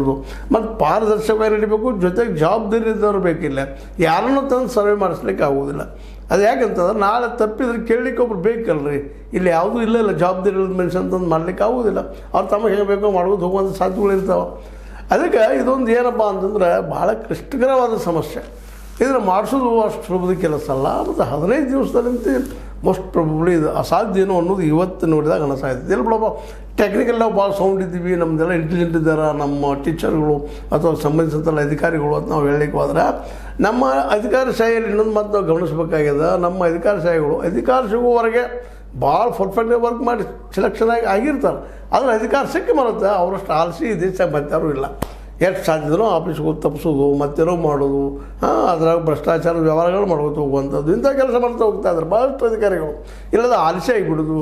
ನಡಿಬೋದು. ಮತ್ತು ಪಾರದರ್ಶಕವಾಗಿ ನಡಿಬೇಕು, ಜೊತೆಗೆ ಜವಾಬ್ದಾರಿ ಇದ್ದವ್ರು ಬೇಕಿಲ್ಲ. ಯಾರನ್ನೂ ತಂದು ಸರ್ವೆ ಮಾಡಿಸ್ಲಿಕ್ಕೆ ಆಗೋದಿಲ್ಲ. ಅದು ಯಾಕಂತಂದ್ರೆ ನಾಳೆ ತಪ್ಪಿದ್ರೆ ಕೇಳಲಿಕ್ಕೆ ಒಬ್ರು ಬೇಕಲ್ರಿ. ಇಲ್ಲಿ ಯಾವುದೂ ಇಲ್ಲ ಜವಾಬ್ದಾರಿ ಇಲ್ಲದ ಮನುಷ್ಯ ಅಂತಂದು ಮಾಡಲಿಕ್ಕೆ ಆಗೋದಿಲ್ಲ. ಅವ್ರು ತಮಗೆ ಹೇಗೆ ಬೇಕೋ ಮಾಡ್ಬೋದು ಹೋಗುವಂಥ ಸಾಧ್ಯತೆಗಳಿರ್ತಾವೆ. ಅದಕ್ಕೆ ಇದೊಂದು ಏನಪ್ಪ ಅಂತಂದ್ರೆ ಭಾಳ ಕ್ಲಿಷ್ಟಕರವಾದ ಸಮಸ್ಯೆ. ಇದನ್ನು ಮಾಡಿಸೋದು ಅಷ್ಟು ಸುಲಭದ ಕೆಲಸ ಅಲ್ಲ. ಮತ್ತು 15 ದಿವಸದಲ್ಲಂತೆ ಮೋಸ್ಟ್ ಪ್ರಾಬಬ್ಲಿ ಇದು ಅಸಾಧ್ಯ ಏನೋ ಅನ್ನೋದು ಇವತ್ತು ನೋಡಿದಾಗ ಅನಿಸಾಯ್ತದೆ. ಎಲ್ಲಿ ಬಿಡಪ್ಪ, ಟೆಕ್ನಿಕಲ್ ನಾವು ಭಾಳ ಸೌಂಡ್ ಇದ್ದೀವಿ, ನಮ್ಮದೆಲ್ಲ ಇಂಟೆಲಿಜೆಂಟ್ ಇದ್ದಾರೆ ನಮ್ಮ ಟೀಚರ್ಗಳು ಅಥವಾ ಸಂಬಂಧಿಸಿದ ಅಧಿಕಾರಿಗಳು ಅಂತ ನಾವು ಹೇಳಲಿಕ್ಕೆ ಹೋದ್ರೆ, ನಮ್ಮ ಅಧಿಕಾರಶಾಹಿಯಲ್ಲಿ ಇನ್ನೊಂದು ಮಾತು ನಾವು ಗಮನಿಸಬೇಕಾಗ್ಯದ. ನಮ್ಮ ಅಧಿಕಾರಶಾಹಿಗಳು ಅಧಿಕಾರ ಸಿಗುವವರೆಗೆ ಭಾಳ ಪರ್ಫೆಕ್ಟಾಗಿ ವರ್ಕ್ ಮಾಡಿ ಸೆಲೆಕ್ಷನ್ ಆಗಿರ್ತಾರೆ. ಆದರೆ ಅಧಿಕಾರ ಸಿಕ್ಕ ಬರುತ್ತೆ ಅವರಷ್ಟು ಆಲಸಿ ದೇಶ ಮತ್ತಾರೂ ಇಲ್ಲ. ಎಷ್ಟು ಸಾಧ್ಯನೋ ಆಫೀಸ್ಗೆ ಹೋಗಿ ತಪ್ಪಿಸೋದು, ಮತ್ತೇನೋ ಮಾಡೋದು, ಅದ್ರಾಗ ಭ್ರಷ್ಟಾಚಾರದ ವ್ಯವಹಾರಗಳು ಮಾಡ್ಕೊತ ಹೋಗುವಂಥದ್ದು, ಇಂಥ ಕೆಲಸ ಮಾಡ್ತಾ ಹೋಗ್ತಾ ಇದ್ದಾರೆ ಭಾಳಷ್ಟು ಅಧಿಕಾರಿಗಳು. ಇಲ್ಲದ ಆಲಸಿ ಆಗಿಬಿಡೋದು,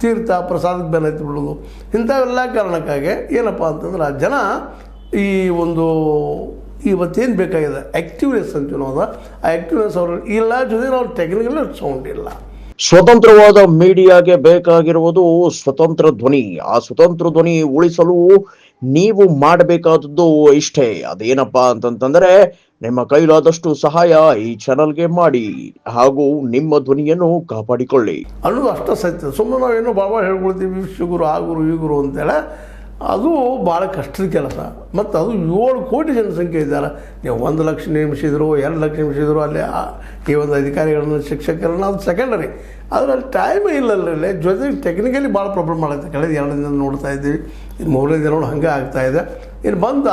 ತೀರ್ಥ ಪ್ರಸಾದಕ್ಕೆ ಬೆಲೆ ಹತ್ತಿ ಬಿಡೋದು, ಇಂಥವೆಲ್ಲ ಕಾರಣಕ್ಕಾಗಿ ಏನಪ್ಪ ಅಂತಂದ್ರೆ ಜನ ಈ ಒಂದು ಇವತ್ತೇನು ಬೇಕಾಗಿದೆ ಆ್ಯಕ್ಟಿವ್ನೆಸ್ ಅಂತೀವಿ ನಾವು, ಆ ಆ್ಯಕ್ಟಿವ್ನೆಸ್ ಅವರು ಇಲ್ಲ. ಜೊತೆಗೆ ಅವ್ರು ಟೆಕ್ನಿಕಲ್ ಸೌಂಡ್ ಇಲ್ಲ. ಸ್ವತಂತ್ರವಾದ ಮೀಡಿಯಾಗೆ ಬೇಕಾಗಿರುವುದು ಸ್ವತಂತ್ರ ಧ್ವನಿ. ಆ ಸ್ವತಂತ್ರ ಧ್ವನಿ ಉಳಿಸಲು ನೀವು ಮಾಡಬೇಕಾದದ್ದು ಇಷ್ಟೇ. ಅದೇನಪ್ಪಾ ಅಂತಂತಂದ್ರೆ ನಿಮ್ಮ ಕೈಲಾದಷ್ಟು ಸಹಾಯ ಈ ಚಾನಲ್ಗೆ ಮಾಡಿ ಹಾಗೂ ನಿಮ್ಮ ಧ್ವನಿಯನ್ನು ಕಾಪಾಡಿಕೊಳ್ಳಿ ಅನ್ನೋದು ಅಷ್ಟೇ ಸತ್ಯ. ಸುಮ್ಮನೆ ನಾವೇನೋ ಬಾಬಾ ಹೇಳ್ಕೊಳ್ತೀವಿ ಶಿಗುರು ಆ ಗುರು ಈ ಗುರು ಅಂತೇಳಿ, ಅದು ಭಾಳ ಕಷ್ಟದ ಕೆಲಸ. ಮತ್ತು ಅದು 7 ಕೋಟಿ ಜನಸಂಖ್ಯೆ ಇದ್ದಾರೆ. ನೀವು 1 ಲಕ್ಷ ನೇಮಿಸಿದ್ರು 2 ಲಕ್ಷ ನೇಮಿಸಿದ್ರು ಅಲ್ಲಿ ಈ ಒಂದು ಅಧಿಕಾರಿಗಳನ್ನ ಶಿಕ್ಷಕರನ್ನ ಅದು ಸೆಕೆಂಡರಿ. ಆದರೆ ಅಲ್ಲಿ ಟೈಮೇ ಇಲ್ಲಲ್ಲೇ. ಜೊತೆಗೆ ಟೆಕ್ನಿಕಲಿ ಭಾಳ ಪ್ರಾಬ್ಲಮ್ ಆಗುತ್ತೆ. ಕಳೆದ 2 ದಿನ ನೋಡ್ತಾ ಇದ್ದೀವಿ, ಇನ್ನು 3ನೇ ದಿನ ಹಂಗೆ ಆಗ್ತಾಯಿದೆ. ಇನ್ನು ಬಂದ